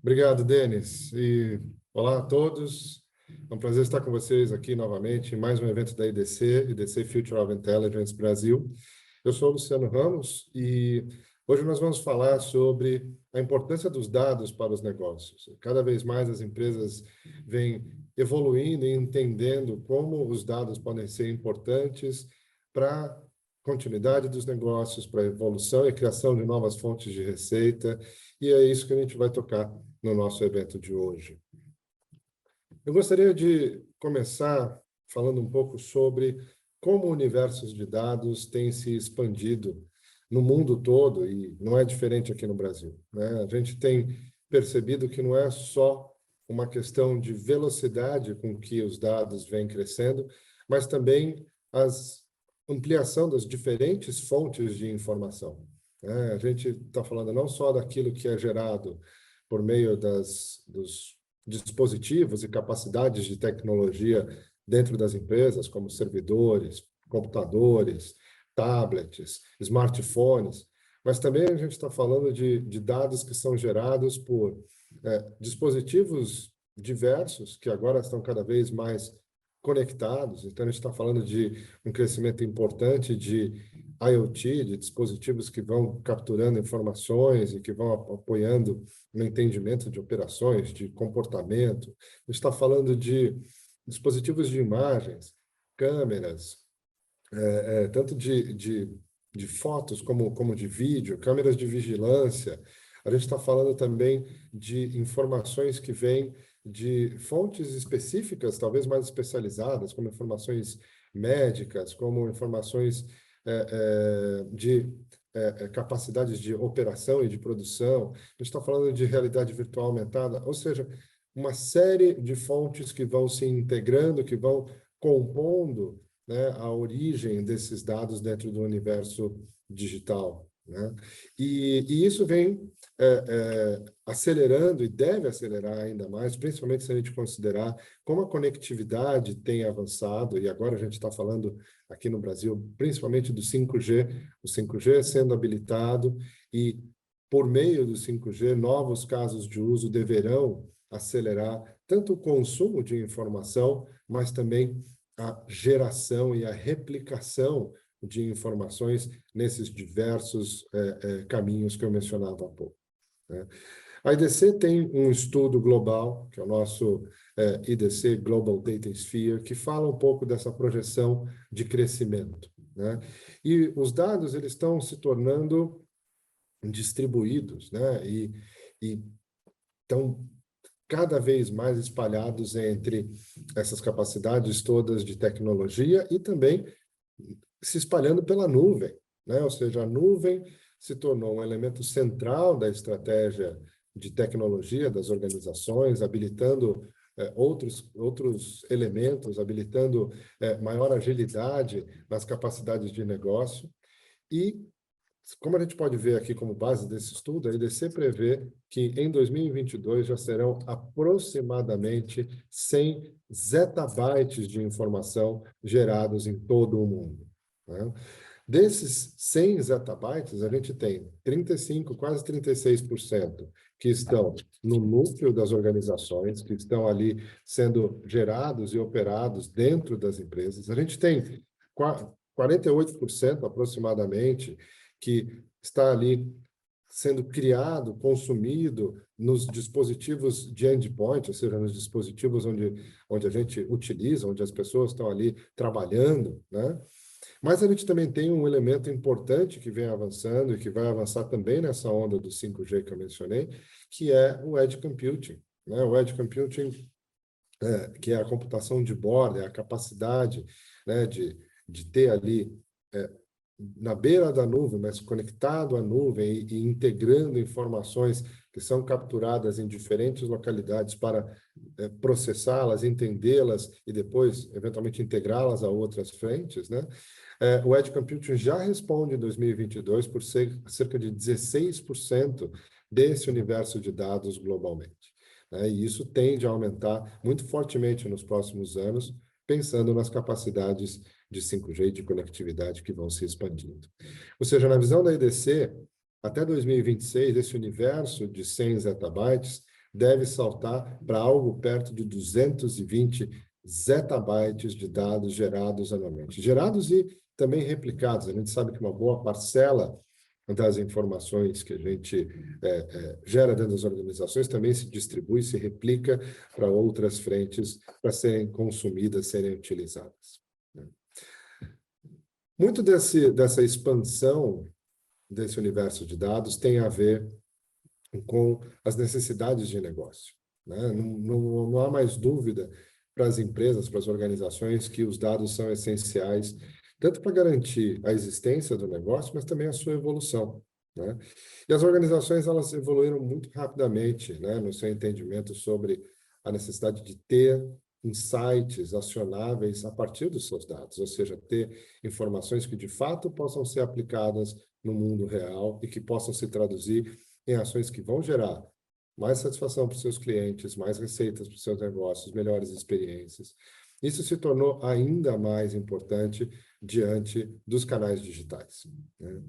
Obrigado, Denis. E olá a todos. É um prazer estar com vocês aqui novamente em mais um evento da IDC Future of Intelligence Brasil. Eu sou o Luciano Ramos e hoje nós vamos falar sobre a importância dos dados para os negócios. Cada vez mais as empresas vêm evoluindo e entendendo como os dados podem ser importantes para a continuidade dos negócios, para a evolução e criação de novas fontes de receita, e é isso que a gente vai tocar no nosso evento de hoje. Eu gostaria de começar falando um pouco sobre como o universo de dados tem se expandido no mundo todo, e não é diferente aqui no Brasil, né? A gente tem percebido que não é só uma questão de velocidade com que os dados vêm crescendo, mas também a ampliação das diferentes fontes de informação, né? A gente está falando não só daquilo que é gerado por meio dos dispositivos e capacidades de tecnologia dentro das empresas, como servidores, computadores, tablets, smartphones, mas também a gente está falando de dados que são gerados por dispositivos diversos, que agora estão cada vez mais conectados. Então, a gente está falando de um crescimento importante de IoT, de dispositivos que vão capturando informações e que vão apoiando no entendimento de operações, de comportamento. A gente está falando de dispositivos de imagens, câmeras, tanto de fotos como de vídeo, câmeras de vigilância. A gente está falando também de informações que vêm de fontes específicas, talvez mais especializadas, como informações médicas, como informações de capacidades de operação e de produção. A gente está falando de realidade virtual aumentada, ou seja, uma série de fontes que vão se integrando, que vão compondo, né, a origem desses dados dentro do universo digital, né? E isso vem acelerando e deve acelerar ainda mais, principalmente se a gente considerar como a conectividade tem avançado, e agora a gente está falando aqui no Brasil, principalmente do 5G, o 5G sendo habilitado, e por meio do 5G, novos casos de uso deverão acelerar tanto o consumo de informação, mas também a geração e a replicação de informações nesses diversos caminhos que eu mencionava há pouco, né? A IDC tem um estudo global, que é o nosso IDC Global Data Sphere, que fala um pouco dessa projeção de crescimento, né? E os dados eles estão se tornando distribuídos, né? E estão cada vez mais espalhados entre essas capacidades todas de tecnologia e também se espalhando pela nuvem, né? Ou seja, a nuvem se tornou um elemento central da estratégia de tecnologia das organizações, habilitando outros elementos, habilitando maior agilidade nas capacidades de negócio. E como a gente pode ver aqui como base desse estudo, a IDC prevê que em 2022 já serão aproximadamente 100 zettabytes de informação gerados em todo o mundo, né? Desses 100 zettabytes, a gente tem 35, quase 36% que estão no núcleo das organizações, que estão ali sendo gerados e operados dentro das empresas. A gente tem 48% aproximadamente que está ali sendo criado, consumido nos dispositivos de endpoint, ou seja, nos dispositivos onde a gente utiliza, onde as pessoas estão ali trabalhando, né? Mas a gente também tem um elemento importante que vem avançando e que vai avançar também nessa onda do 5G que eu mencionei, que é o Edge Computing, né? O Edge Computing, que é a computação de borda, é a capacidade, né, de ter ali na beira da nuvem, mas conectado à nuvem e integrando informações que são capturadas em diferentes localidades para processá-las, entendê-las e depois, eventualmente, integrá-las a outras frentes, né? O Edge Computing já responde em 2022 por cerca de 16% desse universo de dados globalmente, né? E isso tende a aumentar muito fortemente nos próximos anos, pensando nas capacidades de 5G e de conectividade que vão se expandindo. Ou seja, na visão da IDC, até 2026, esse universo de 100 zettabytes deve saltar para algo perto de 220 zettabytes de dados gerados anualmente. Gerados e também replicados. A gente sabe que uma boa parcela das informações que a gente gera dentro das organizações também se distribui, se replica para outras frentes para serem consumidas, serem utilizadas. Muito dessa expansão desse universo de dados tem a ver com as necessidades de negócio, né? Não há mais dúvida para as empresas, para as organizações, que os dados são essenciais, tanto para garantir a existência do negócio, mas também a sua evolução, né? E as organizações, elas evoluíram muito rapidamente, né, no seu entendimento sobre a necessidade de ter insights acionáveis a partir dos seus dados, ou seja, ter informações que de fato possam ser aplicadas no mundo real e que possam se traduzir em ações que vão gerar mais satisfação para os seus clientes, mais receitas para os seus negócios, melhores experiências. Isso se tornou ainda mais importante diante dos canais digitais, né?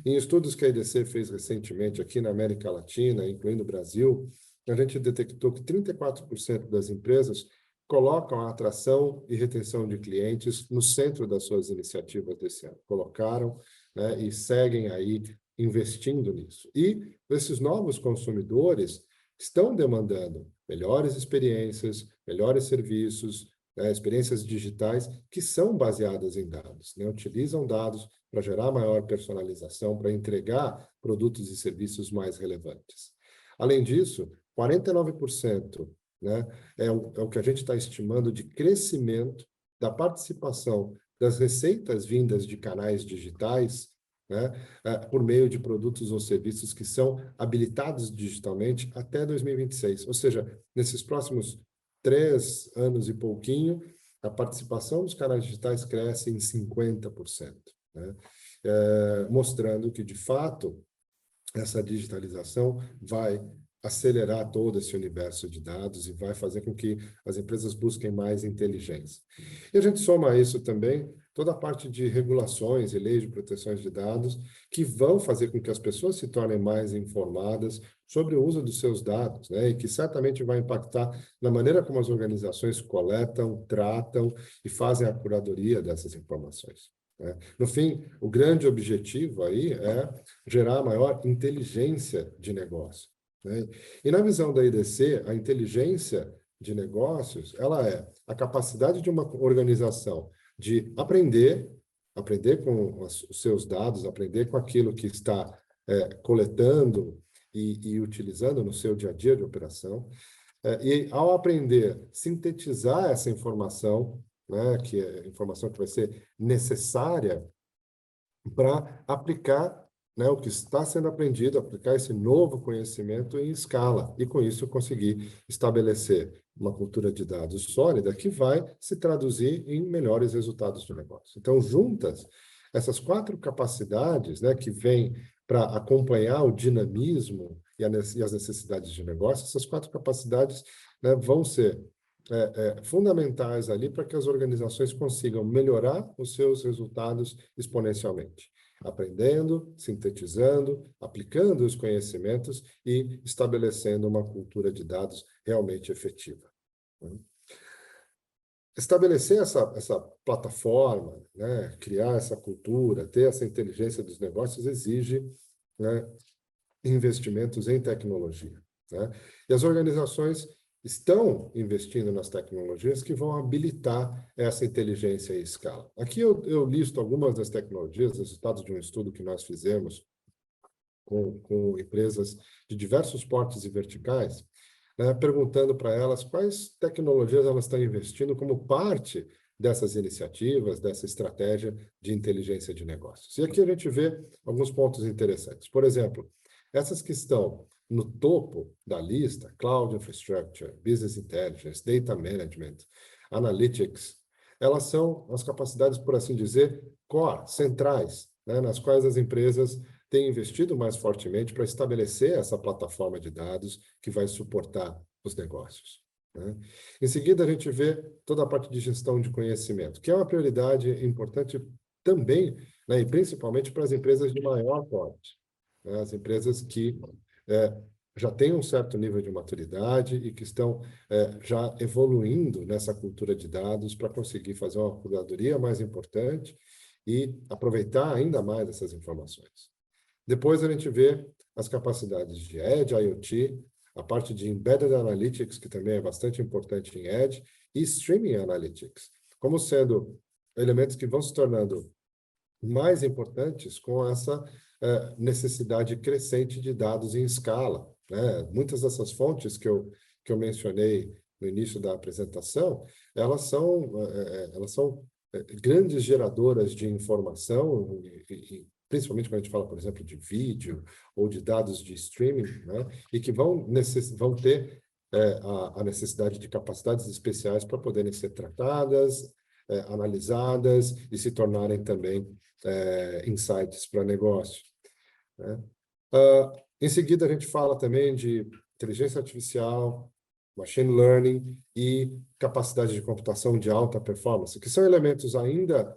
Em estudos que a EDC fez recentemente aqui na América Latina, incluindo o Brasil, a gente detectou que 34% das empresas colocam a atração e retenção de clientes no centro das suas iniciativas desse ano. Colocaram, né, e seguem aí investindo nisso. E esses novos consumidores estão demandando melhores experiências, melhores serviços, né, experiências digitais que são baseadas em dados, né, utilizam dados para gerar maior personalização, para entregar produtos e serviços mais relevantes. Além disso, 49%, né, é o que a gente está estimando de crescimento da participação das receitas vindas de canais digitais, né, por meio de produtos ou serviços que são habilitados digitalmente até 2026. Ou seja, nesses próximos 3 anos e pouquinho, a participação dos canais digitais cresce em 50%, né? Mostrando que, de fato, essa digitalização vai acelerar todo esse universo de dados e vai fazer com que as empresas busquem mais inteligência. E a gente soma a isso também toda a parte de regulações e leis de proteção de dados que vão fazer com que as pessoas se tornem mais informadas sobre o uso dos seus dados, né? E que certamente vai impactar na maneira como as organizações coletam, tratam e fazem a curadoria dessas informações, né? No fim, o grande objetivo aí é gerar maior inteligência de negócio, né? E na visão da IDC, a inteligência de negócios, ela é a capacidade de uma organização de aprender com os seus dados, aprender com aquilo que está coletando e utilizando no seu dia a dia de operação, e ao aprender, sintetizar essa informação, né, que é informação que vai ser necessária para aplicar, né, o que está sendo aprendido, aplicar esse novo conhecimento em escala, e com isso conseguir estabelecer uma cultura de dados sólida que vai se traduzir em melhores resultados do negócio. Então, juntas, essas 4 capacidades, né, que vêm para acompanhar o dinamismo e as necessidades de negócio, essas 4 capacidades, né, vão ser fundamentais ali para que as organizações consigam melhorar os seus resultados exponencialmente, aprendendo, sintetizando, aplicando os conhecimentos e estabelecendo uma cultura de dados realmente efetiva. Estabelecer essa plataforma, né, criar essa cultura, ter essa inteligência dos negócios exige, né, investimentos em tecnologia, né? E as organizações estão investindo nas tecnologias que vão habilitar essa inteligência em escala. Aqui eu listo algumas das tecnologias, resultados de um estudo que nós fizemos com empresas de diversos portes e verticais, né, perguntando para elas quais tecnologias elas estão investindo como parte dessas iniciativas, dessa estratégia de inteligência de negócios. E aqui a gente vê alguns pontos interessantes. Por exemplo, essas que estão no topo da lista, Cloud Infrastructure, Business Intelligence, Data Management, Analytics, elas são as capacidades, por assim dizer, core, centrais, né, nas quais as empresas têm investido mais fortemente para estabelecer essa plataforma de dados que vai suportar os negócios, né? Em seguida, a gente vê toda a parte de gestão de conhecimento, que é uma prioridade importante também, né, e principalmente para as empresas de maior porte, né, as empresas que já têm um certo nível de maturidade e que estão já evoluindo nessa cultura de dados para conseguir fazer uma curadoria mais importante e aproveitar ainda mais essas informações. Depois a gente vê as capacidades de Edge, IoT, a parte de Embedded Analytics, que também é bastante importante em Edge, e Streaming Analytics, como sendo elementos que vão se tornando mais importantes com essa necessidade crescente de dados em escala, né? Muitas dessas fontes que eu mencionei no início da apresentação, elas são grandes geradoras de informação, principalmente quando a gente fala, por exemplo, de vídeo ou de dados de streaming, né? E que vão ter a necessidade de capacidades especiais para poderem ser tratadas, analisadas e se tornarem também insights para negócio, né? Em seguida, a gente fala também de inteligência artificial, machine learning e capacidade de computação de alta performance, que são elementos ainda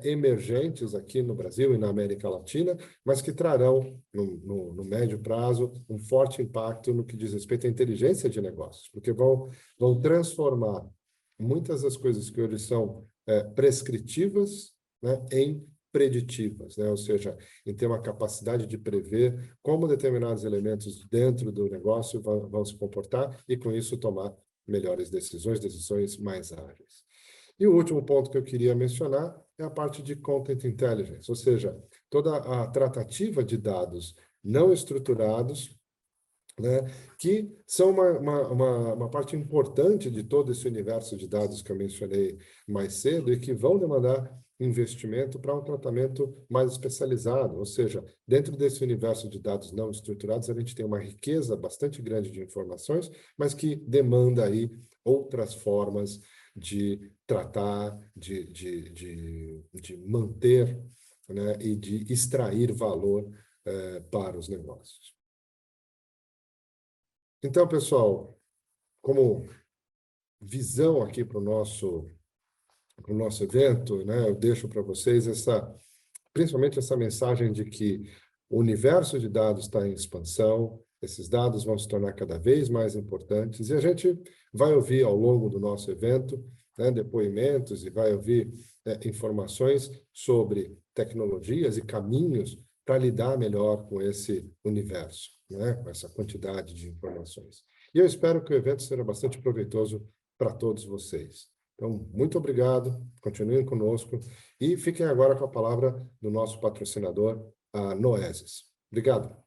emergentes aqui no Brasil e na América Latina, mas que trarão, no médio prazo, um forte impacto no que diz respeito à inteligência de negócios, porque vão transformar muitas das coisas que hoje são prescritivas, né, em preditivas, né? Ou seja, em ter uma capacidade de prever como determinados elementos dentro do negócio vão se comportar e, com isso, tomar melhores decisões mais ágeis. E o último ponto que eu queria mencionar é a parte de Content Intelligence, ou seja, toda a tratativa de dados não estruturados, né, que são uma parte importante de todo esse universo de dados que eu mencionei mais cedo e que vão demandar investimento para um tratamento mais especializado, ou seja, dentro desse universo de dados não estruturados, a gente tem uma riqueza bastante grande de informações, mas que demanda aí outras formas de tratar, de manter, né, e de extrair valor para os negócios. Então, pessoal, como visão aqui para o nosso evento, né, eu deixo para vocês principalmente essa mensagem de que o universo de dados está em expansão, esses dados vão se tornar cada vez mais importantes e a gente vai ouvir ao longo do nosso evento, né, depoimentos e vai ouvir informações sobre tecnologias e caminhos para lidar melhor com esse universo, né, com essa quantidade de informações. E eu espero que o evento seja bastante proveitoso para todos vocês. Então, muito obrigado, continuem conosco e fiquem agora com a palavra do nosso patrocinador, a Noesis. Obrigado.